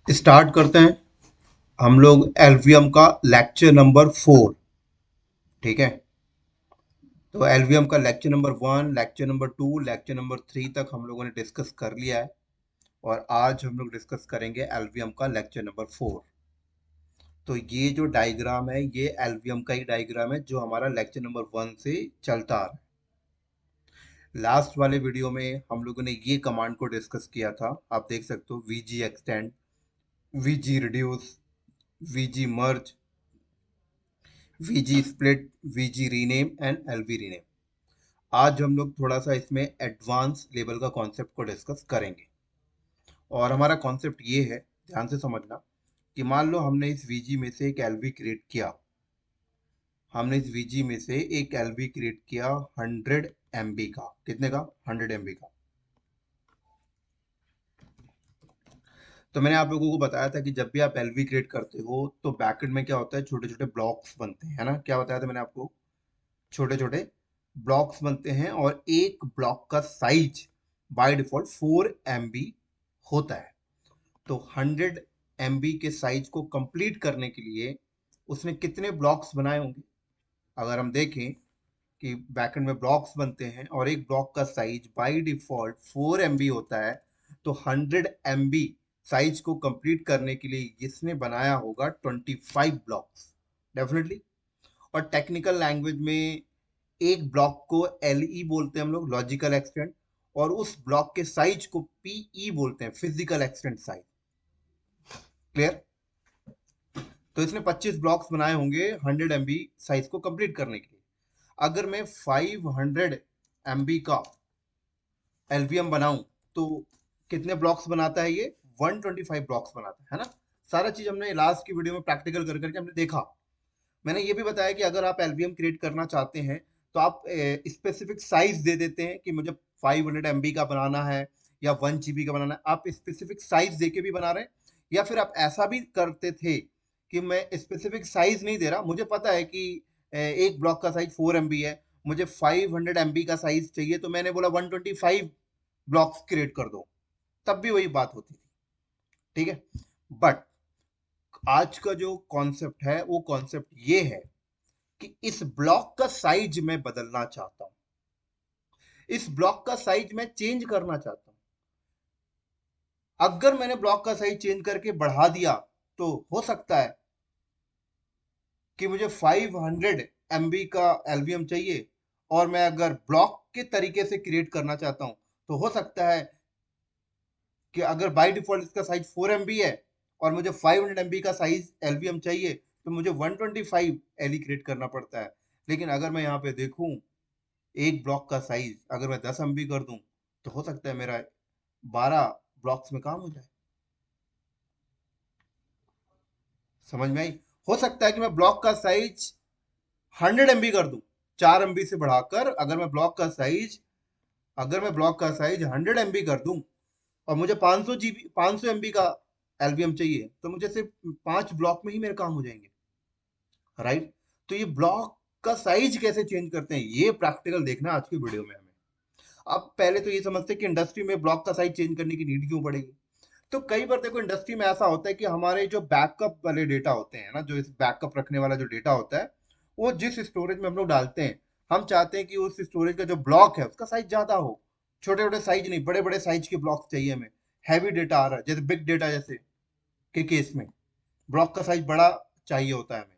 Start करते हैं हम लोग एलवीएम का लेक्चर नंबर 4। ठीक है, तो एलवीएम का lecture number 1, lecture number 2, lecture number 3 तक हम लोगों ने डिस्कस कर लिया है। और आज हम लोग डिस्कस करेंगे एलवीएम का लेक्चर नंबर 4। तो ये जो डायग्राम है ये एलवीएम का ही डायग्राम है जो हमारा लेक्चर नंबर 1 से चलता आ रहा है। लास्ट वाले वीडियो में हम लोगों ने ये कमांड को डिस्कस किया था, आप देख सकते हो, VG extend, VG reduce, VG merge, VG split, VG rename and LV rename. आज हम लोग थोड़ा सा इसमें एडवांस लेवल का कॉन्सेप्ट को डिस्कस करेंगे। और हमारा कॉन्सेप्ट ये है, ध्यान से समझना, कि मान लो हमने इस वीजी में से एक एलवी क्रिएट किया। हमने इस वीजी में से एक एलवी क्रिएट किया 100 MB का। कितने का? 100 MB का। तो मैंने आप लोगों को बताया था कि जब भी आप एलवी क्रिएट करते हो तो बैकएंड में क्या होता है, छोटे छोटे ब्लॉक्स बनते हैं, है ना? क्या बताया था मैंने आपको? छोटे छोटे ब्लॉक्स बनते हैं और एक ब्लॉक का साइज बाय डिफॉल्ट 4 MB होता है। तो 100 MB के साइज को कंप्लीट करने के लिए उसने कितने ब्लॉक्स बनाए होंगे? अगर हम देखें कि बैकएंड में ब्लॉक्स बनते हैं और एक ब्लॉक का साइज बाय डिफॉल्ट 4 MB होता है, तो 100 MB साइज को कंप्लीट करने के लिए इसने बनाया होगा 25 ब्लॉक्स, डेफिनेटली। और टेक्निकल लैंग्वेज में एक ब्लॉक को एलई बोलते हैं हम लोग, लॉजिकल एक्सटेंट, और उस ब्लॉक के साइज को पीई बोलते हैं, फिजिकल एक्सटेंट साइज। क्लियर? तो इसने 25 ब्लॉक्स बनाए होंगे 100 MB साइज को कंप्लीट करने के लिए। अगर मैं 500 MB का एलवीएम बनाऊं तो कितने ब्लॉक्स बनाता है ये? 125 ब्लॉक्स बनाता है ना? सारा चीज हमने लास्ट की वीडियो में प्रैक्टिकल कर करके हमने देखा। मैंने ये भी बताया कि अगर आप एलवीएम क्रिएट करना चाहते हैं तो आप स्पेसिफिक साइज दे देते हैं कि मुझे 500 MB का बनाना है या 1 GB का बनाना है। आप स्पेसिफिक साइज दे के भी बना रहे हैं, या फिर आप ऐसा भी करते थे कि मैं स्पेसिफिक साइज नहीं दे रहा, मुझे पता है कि एक ब्लॉक का साइज 4 MB है, मुझे 500 MB का साइज चाहिए, तो मैंने बोला 125 ब्लॉक्स क्रिएट कर दो, तब भी वही बात होती थी। ठीक है, बट आज का जो कॉन्सेप्ट है वो कॉन्सेप्ट ये है कि इस ब्लॉक का साइज मैं बदलना चाहता हूं, इस ब्लॉक का साइज मैं चेंज करना चाहता हूं। अगर मैंने ब्लॉक का साइज चेंज करके बढ़ा दिया तो हो सकता है कि मुझे 500 MB का एलवीएम चाहिए, और मैं अगर ब्लॉक के तरीके से क्रिएट करना चाहता हूं तो हो सकता है कि अगर बाय डिफॉल्ट इसका साइज 4 MB है और मुझे 500 MB का साइज एलवीएम चाहिए तो मुझे 125 एलई क्रिएट करना पड़ता है। लेकिन अगर मैं यहाँ पे देखूं, एक ब्लॉक का साइज अगर मैं 10 MB कर दूं तो हो सकता है मेरा 12 ब्लॉक्स में काम हो जाए। समझ में आई? हो सकता है कि मैं ब्लॉक का साइज 100 MB कर दूं, 4 MB से बढ़ाकर। अगर मैं ब्लॉक का साइज 100 MB कर दूं और मुझे 500 GB 500 MB का एलवीएम चाहिए तो मुझे सिर्फ 5 ब्लॉक में ही मेरे काम हो जाएंगे। राइट? तो ये ब्लॉक का साइज कैसे चेंज करते हैं ये प्रैक्टिकल देखना आज की वीडियो में हमें। अब पहले तो ये समझते हैं कि इंडस्ट्री में ब्लॉक का साइज चेंज करने की नीड क्यों पड़ेगी। तो कई बार देखो इंडस्ट्री में ऐसा होता है कि हमारे जो बैकअप वाले डेटा होते हैं ना, जो इस बैकअप रखने वाला जो डेटा होता है, वो जिस स्टोरेज में हम लोग डालते हैं, हम चाहते हैं कि उस स्टोरेज का जो ब्लॉक है उसका साइज ज्यादा हो। छोटे छोटे साइज नहीं, बड़े बड़े साइज के ब्लॉक चाहिए हमें। हैवी डेटा आ रहा है, जैसे बिग डेटा जैसे के केस में ब्लॉक का साइज बड़ा चाहिए होता है हमें।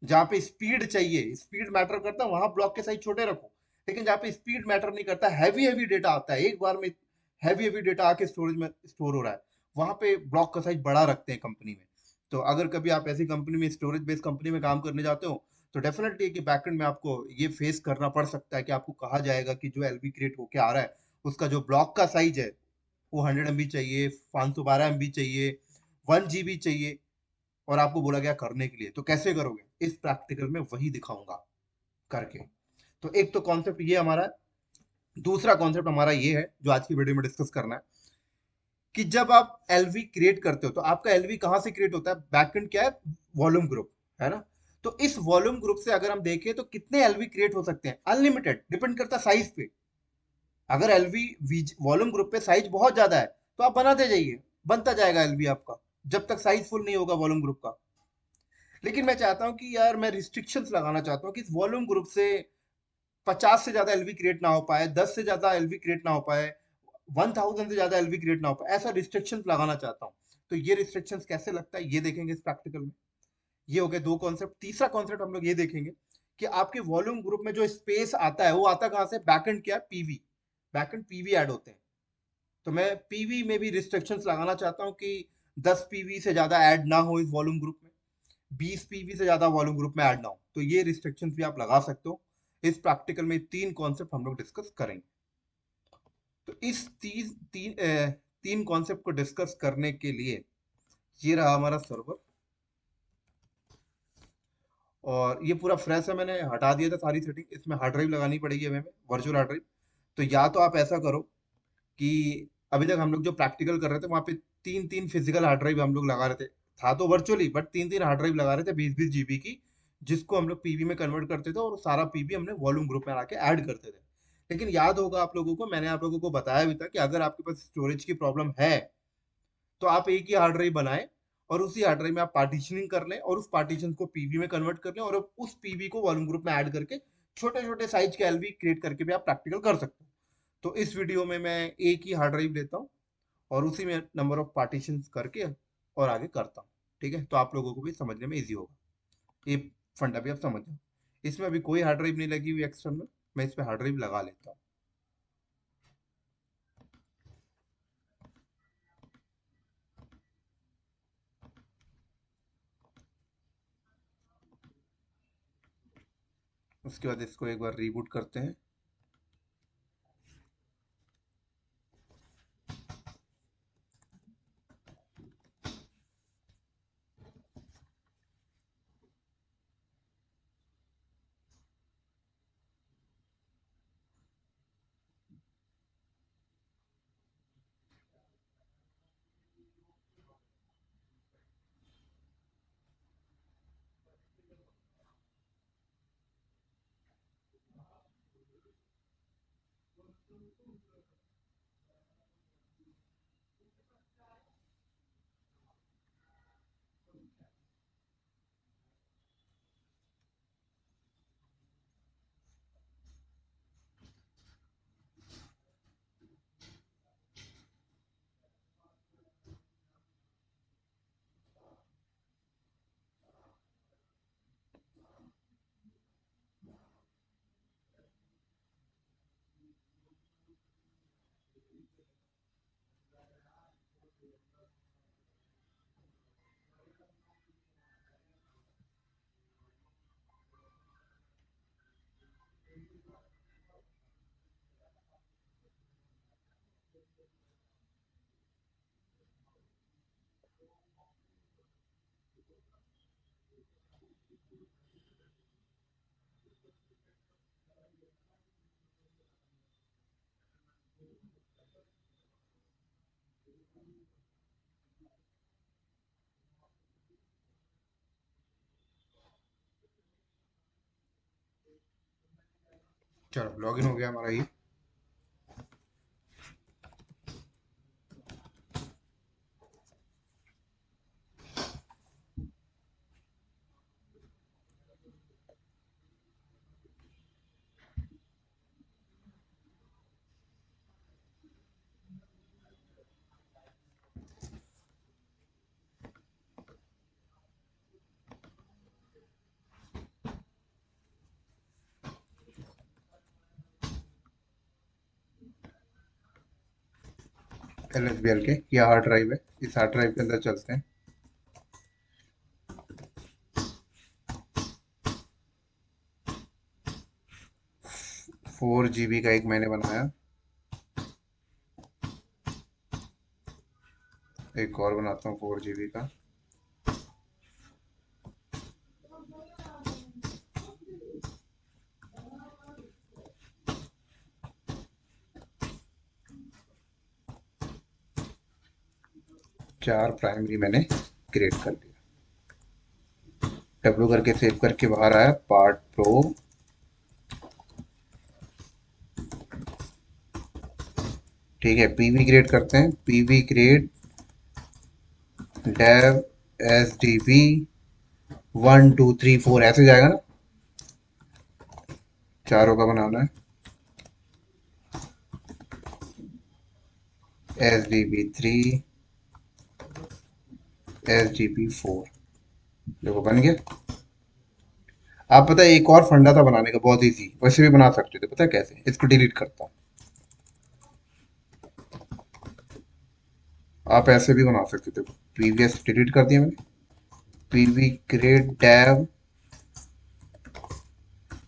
जहाँ पे स्पीड चाहिए, स्पीड मैटर करता है, वहां ब्लॉक के साइज छोटे रखो। लेकिन जहाँ पे स्पीड मैटर नहीं करता, हैवी हैवी डेटा आता है एक बार में, हैवी हैवी डेटा आके स्टोरेज में स्टोर हो रहा है, वहां पे ब्लॉक का साइज बड़ा रखते हैं कंपनी में। तो अगर कभी आप ऐसी कंपनी में, स्टोरेज बेस्ड कंपनी में काम करने जाते हो, तो डेफिनेटली कि बैकएंड में आपको ये फेस करना पड़ सकता है कि आपको कहा जाएगा कि जो एलबी क्रिएट होके आ रहा है उसका जो ब्लॉक का साइज है वो 100 MB चाहिए, 512 MB चाहिए, 1 GB चाहिए, और आपको बोला गया करने के लिए। तो कैसे करोगे? इस प्रैक्टिकल में वही दिखाऊंगा करके। तो एक तो कॉन्सेप्ट ये हमारा है। दूसरा कॉन्सेप्ट हमारा ये है जो आज की वीडियो में डिस्कस करना है, कि जब आप एलवी क्रिएट करते हो तो आपका एलवी कहां से क्रिएट होता है? बैकएंड क्या है? वॉल्यूम ग्रुप, है ना? तो इस वॉल्यूम ग्रुप से अगर हम देखें तो कितने एलवी क्रिएट हो सकते हैं? अनलिमिटेड, डिपेंड करता है साइज पे। अगर एलवी वॉल्यूम ग्रुप पे साइज बहुत ज्यादा है तो आप बनाते जाइए, बनता जाएगा एलवी आपका, जब तक साइज फुल नहीं होगा वॉल्यूम ग्रुप का। लेकिन मैं चाहता हूँ कि यार मैं रिस्ट्रिक्शंस लगाना चाहता हूँ कि इस वॉल्यूम ग्रुप से 50 से ज्यादा एलवी क्रिएट ना हो पाए, 10 से ज्यादा एलवी क्रिएट ना हो पाए, 1000 से ज्यादा एलवी क्रिएट ना हो पाए, ऐसा रिस्ट्रिक्शंस लगाना चाहता हूँ। तो ये रिस्ट्रिक्शंस कैसे लगता है ये देखेंगे इस प्रैक्टिकल में। ये हो गए दो कॉन्सेप्ट। तीसरा कॉन्सेप्ट हम लोग ये देखेंगे कि आपके वॉल्यूम ग्रुप में जो स्पेस आता है वो आता कहाँ से, बैकएंड क्या, पीवी, बैकएंड पीवी ऐड होते हैं। तो मैं पीवी में भी रिस्ट्रिक्शंस लगाना चाहता हूँ कि 10 पीवी से ज्यादा ऐड ना हो इस वॉल्यूम ग्रुप में, 20 पीवी से ज्यादा वॉल्यूम ग्रुप में ऐड ना हो। तो ये रिस्ट्रिक्शंस भी आप लगा सकते हो। इस प्रैक्टिकल में तीन कॉन्सेप्ट हम लोग डिस्कस करेंगे। तो इस तीन कॉन्सेप्ट को डिस्कस करने के लिए ये रहा हमारा सर्वर, और ये पूरा फ्रेश है, मैंने हटा दिया था सारी सेटिंग। इसमें हार्ड ड्राइव लगानी पड़ेगी हमें, वर्चुअल हार्ड ड्राइव। तो या तो आप ऐसा करो कि अभी तक हम लोग जो प्रैक्टिकल कर रहे थे वहां पे तीन तीन फिजिकल हार्ड ड्राइव हम लोग लगा रहे थे, था तो वर्चुअली, बट तीन तीन हार्ड ड्राइव लगा रहे थे 20-20 जीबी की, जिसको हम लोग पीवी में कन्वर्ट करते थे और सारा पीवी हमने वॉल्यूम ग्रुप में आके ऐड करते थे। लेकिन याद होगा आप लोगों को, मैंने आप लोगों को बताया भी था कि अगर आपके पास स्टोरेज की प्रॉब्लम है तो आप एक ही हार्ड ड्राइव बनाएं और उसी हार्ड ड्राइव में आप पार्टीशनिंग कर लें और उस पार्टीशन को पीवी में कन्वर्ट कर लें और उस पीवी को वॉल्यूम ग्रुप में ऐड करके छोटे छोटे साइज के एलवी क्रिएट करके भी आप प्रैक्टिकल कर सकते हो। तो इस वीडियो में मैं एक ही हार्ड ड्राइव लेता हूँ और उसी में नंबर ऑफ पार्टीशन करके और आगे करता हूँ। ठीक है, तो आप लोगों को भी समझने में ईजी होगा, ये फंडा भी आप समझ जाओ। इसमें अभी कोई हार्ड ड्राइव नहीं लगी हुई एक्सटर्नल, मैं इस पे हार्ड ड्राइव लगा लेता हूँ। उसके बाद इसको एक बार रीबूट करते हैं। चलो लॉगिन हो गया हमारा ये। LSBL के ये हार्ड ड्राइव है, इस हार्ड ड्राइव के अंदर चलते हैं। 4 GB का एक मैंने बनाया, एक और बनाता हूँ 4 GB का। चार प्राइमरी मैंने क्रिएट कर लिया। डब्ल्यू करके सेव करके बाहर आया पार्ट प्रो। ठीक है, पीवी क्रिएट करते हैं, PV create dev S D B 1 2 3 4 ऐसे जाएगा ना, चारों का बनाना है। S D B 3 S D B 4, देखो बन गया। आप पता है एक और फंडा था बनाने का, बहुत इजी, वैसे भी बना सकते थे। पता है कैसे? इसको डिलीट करता हूँ। आप ऐसे भी बना सकते थे। प्रीवियस डिलीट कर दिया मैंने। PV create tab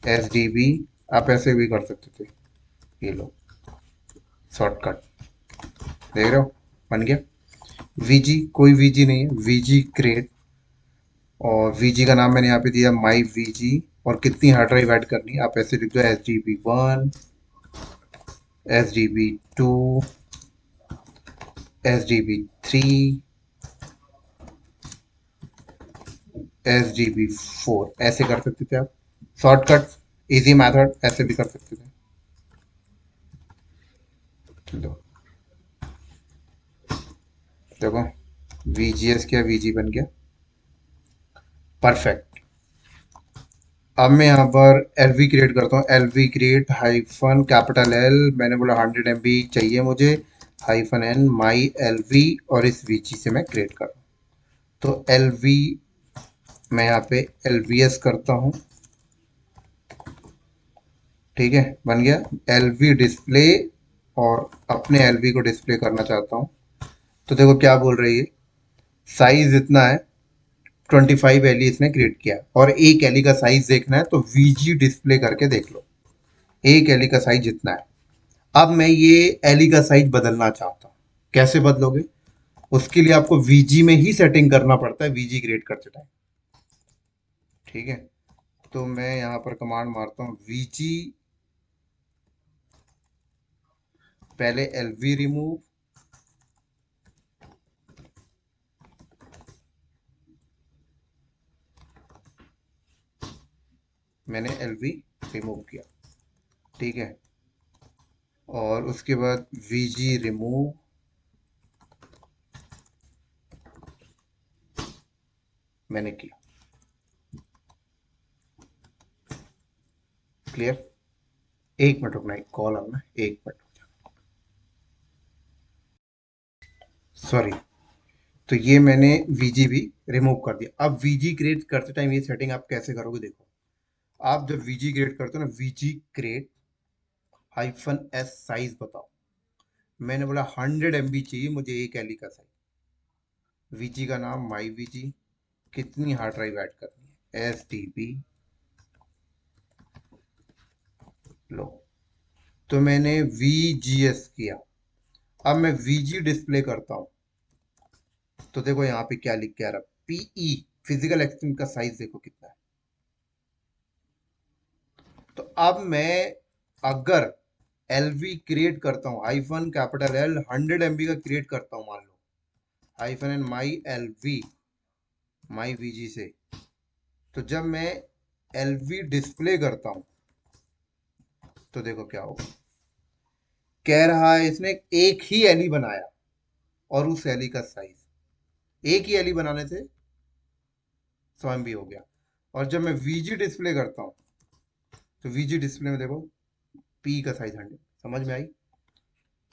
S D B, आप ऐसे भी कर सकते थे। ये लो शॉर्टकट, देख रहे हो, बन गया। वीजी, कोई वीजी नहीं है, वीजी क्रिएट, और वीजी का नाम मैंने यहाँ पे दिया माई वीजी। और कितनी हार्ड ड्राइव ऐड करनी है, आप ऐसे लिख दो SDB1 SDB2 SDB3 SDB4, ऐसे कर सकते थे आप। शॉर्टकट, इजी मेथड, ऐसे भी कर सकते थे। लो देखो, VGS क्या VG बन गया, परफेक्ट। अब मैं यहाँ पर LV क्रिएट करता हूँ। LV create hyphen capital L, मैंने बोला 100 MB चाहिए मुझे, हाइफन N माई LV, और इस VG से मैं क्रिएट कर रहा हूँ। तो LV मैं यहाँ पे LVS करता हूँ, ठीक है, बन गया। LV डिस्प्ले, और अपने LV को डिस्प्ले करना चाहता हूँ। तो देखो क्या बोल रही है, साइज इतना है, 25 LE इसने क्रिएट किया, और एक एलई का साइज देखना है तो VG डिस्प्ले करके देख लो, एक एलई का साइज जितना है। अब मैं ये एलई का साइज बदलना चाहता हूँ, कैसे बदलोगे? उसके लिए आपको VG में ही सेटिंग करना पड़ता है, VG क्रिएट करते टाइम, ठीक है। तो मैं यहाँ पर कमांड मारता हूँ VG, पहले LV रिमूव, मैंने LV रिमूव किया, ठीक है। और उसके बाद VG रिमूव, मैंने किया, क्लियर। एक मिनट रुकना, एक कॉल आना, एक मिनट, सॉरी। तो ये मैंने VG भी रिमूव कर दिया। अब VG क्रिएट करते टाइम ये सेटिंग आप कैसे करोगे, देखो। आप जब VG क्रिएट करते हो ना, VG create hyphen S size बताओ, मैंने बोला 100 MB चाहिए मुझे, एक एलई का साइज। VG का नाम माई VG, कितनी हार्ड ड्राइव ऐड करनी है, SDB, लो। तो मैंने VGS किया। अब मैं VG डिस्प्ले करता हूँ, तो देखो यहाँ पे क्या लिख के आ रहा, PE फिजिकल एक्सटेंट का साइज देखो कितना है। तो अब मैं अगर LV क्रिएट करता हूँ, हाइफन कैपिटल L 100 MB का क्रिएट करता हूँ, मान लो हाइफन एन माई LV, माई VG से, तो जब मैं LV डिस्प्ले करता हूँ तो देखो क्या होगा। कह रहा है इसने एक ही एलई बनाया, और उस एलई का साइज, एक ही एलई बनाने से 100 MB हो गया। और जब मैं VG डिस्प्ले करता हूँ, तो VG डिस्प्ले में देखो P का साइज 100, समझ में आई।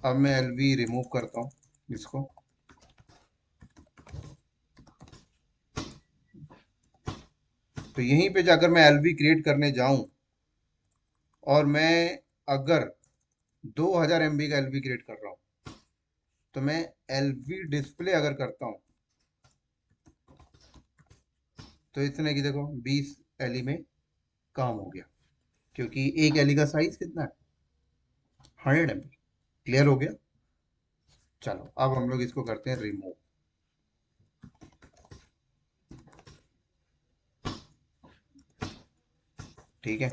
अब मैं LV रिमूव करता हूँ इसको, तो यहीं पे जाकर मैं LV क्रिएट करने जाऊं, और मैं अगर 2000 MB का LV क्रिएट कर रहा हूं, तो मैं LV डिस्प्ले अगर करता हूं, तो इतने की देखो 20 एलई में काम हो गया, क्योंकि एक एलई का साइज कितना है, 100 MB। क्लियर हो गया। चलो अब हम लोग इसको करते हैं रिमूव, ठीक है।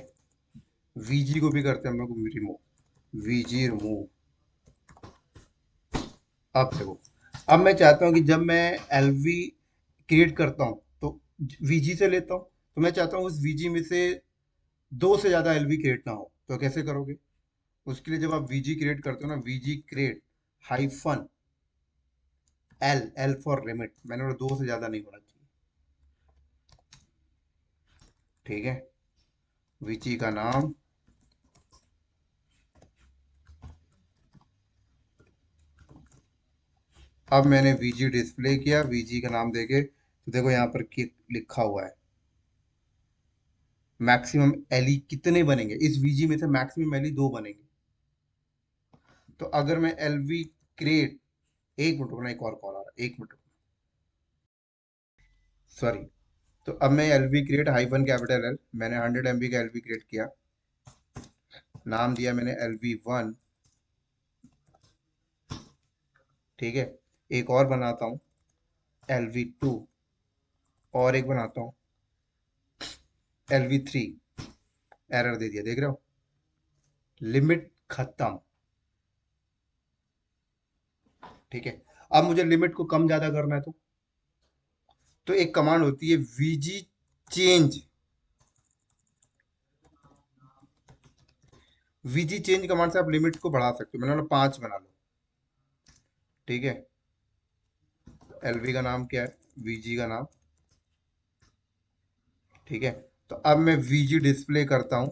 VG को भी करते हैं हम लोग रिमूव, VG रिमूव। अब देखो, अब मैं चाहता हूँ कि जब मैं LV क्रिएट करता हूँ तो VG से लेता हूँ, तो मैं चाहता हूँ उस VG में से दो से ज्यादा LV क्रिएट ना हो, तो कैसे करोगे? उसके लिए जब आप VG क्रिएट करते हो ना, VG create hyphen L, L for limit, मैंने बोला 2 से ज्यादा नहीं होना चाहिए। ठीक है, वीजी का नाम, अब मैंने वीजी डिस्प्ले किया, वीजी का नाम देके, तो देखो यहाँ पर लिखा हुआ है मैक्सिमम एलई कितने बनेंगे इस वीजी में से, मैक्सिमम एलई 2 बनेंगे। तो अगर मैं एलवी क्रिएट, एक मिनट रुकना, एक और कॉल आ रहा है, एक मिनट, सॉरी। तो अब मैं LV create hyphen capital L, मैंने 100 MB का एलवी क्रिएट किया, नाम दिया मैंने LV1। ठीक है, एक और बनाता हूँ LV2, और एक बनाता हूँ LV3। एरर दे दिया, देख रहे हो, लिमिट खत्म। ठीक है, अब मुझे लिमिट को कम ज्यादा करना है, तो एक कमांड होती है VG change. VG change command से आप लिमिट को बढ़ा सकते हो, मैंने बोला 5 बना लो। ठीक है, एलवी का नाम क्या है, वीजी का नाम। ठीक है, तो अब मैं वीजी डिस्प्ले करता हूं,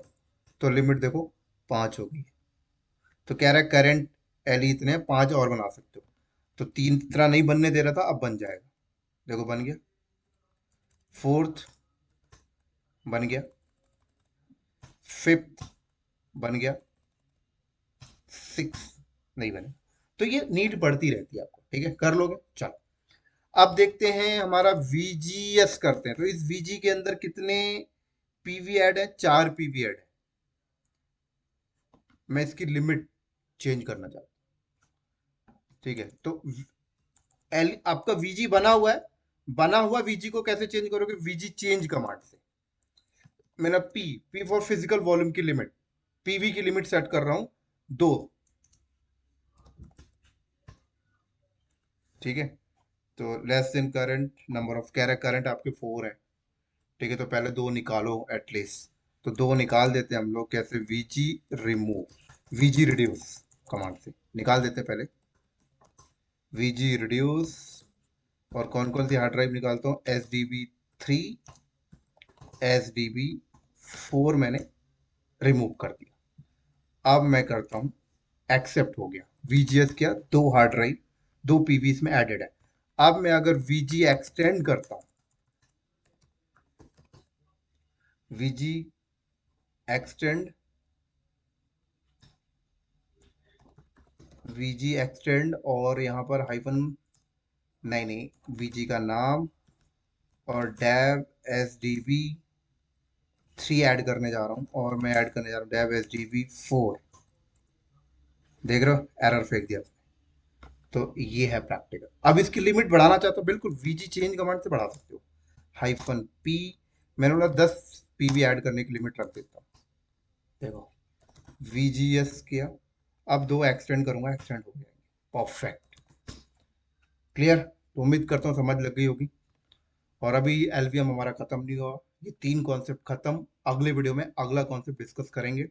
तो लिमिट देखो 5 होगी। तो कह रहा है करंट एल इतने 5 और बना सकते हो, तो 3 तरह नहीं बनने दे रहा था, अब बन जाएगा, देखो बन गया। फोर्थ बन गया, फिफ्थ बन गया, सिक्स नहीं बने। तो ये नीड बढ़ती रहती है आपको, ठीक है, कर लोगे, चलो। अब देखते हैं हमारा VGS करते हैं, तो इस VG के अंदर कितने पीवी ऐड है, 4 पीवी ऐड है। मैं इसकी लिमिट चेंज करना चाहता हूँ। ठीक है, तो एल आपका वीजी बना हुआ है, बना हुआ वीजी को कैसे चेंज करोगे, वीजी चेंज कमांड से। मैंने P, P for physical volume की लिमिट, पीवी की लिमिट सेट कर रहा हूं 2। ठीक है, तो less than current number of, कह रहा है करंट आपके 4 है। ठीक है, तो पहले 2 निकालो एटलीस्ट, तो 2 निकाल देते हैं हम लोग, कैसे, VG remove, VG reduce command से निकाल देते हैं पहले, वीजी रिड्यूस। और कौन कौन सी हार्ड ड्राइव निकालता हूँ, SDB3, SDB4 मैंने रिमूव कर दिया। अब मैं करता हूँ एक्सेप्ट, हो गया, VGS किया, 2 हार्ड ड्राइव 2 पीवी इसमें एडेड है। अब मैं अगर VG एक्सटेंड करता हूँ, VG एक्सटेंड, VG एक्सटेंड, और यहाँ पर हाइफन, नहीं नहीं, VG का नाम और डेव SDB3 ऐड करने जा रहा हूँ, और मैं ऐड करने जा रहा हूँ डेव SDB4। देख रहे हो, एरर फेंक दिया। तो ये है प्रैक्टिकल। अब इसकी लिमिट बढ़ाना चाहते हो, बिल्कुल वीजी चेंज कमांड से बढ़ा सकते हो, हाइफन पी, मैंने बोला 10 पीवी ऐड करने की लिमिट रख देता हूँ। देखो, VGS किया, अब 2 एक्सटेंड करूंगा, एक्सटेंड हो गया, परफेक्ट, क्लियर। तो उम्मीद करता हूँ समझ लग गई होगी। और अभी एलवीएम हमारा खत्म नहीं हुआ, ये 3 कॉन्सेप्ट खत्म, अगले वीडियो में अगला कॉन्सेप्ट डिस्कस करेंगे।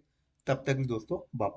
तब तक दोस्तों, बाय।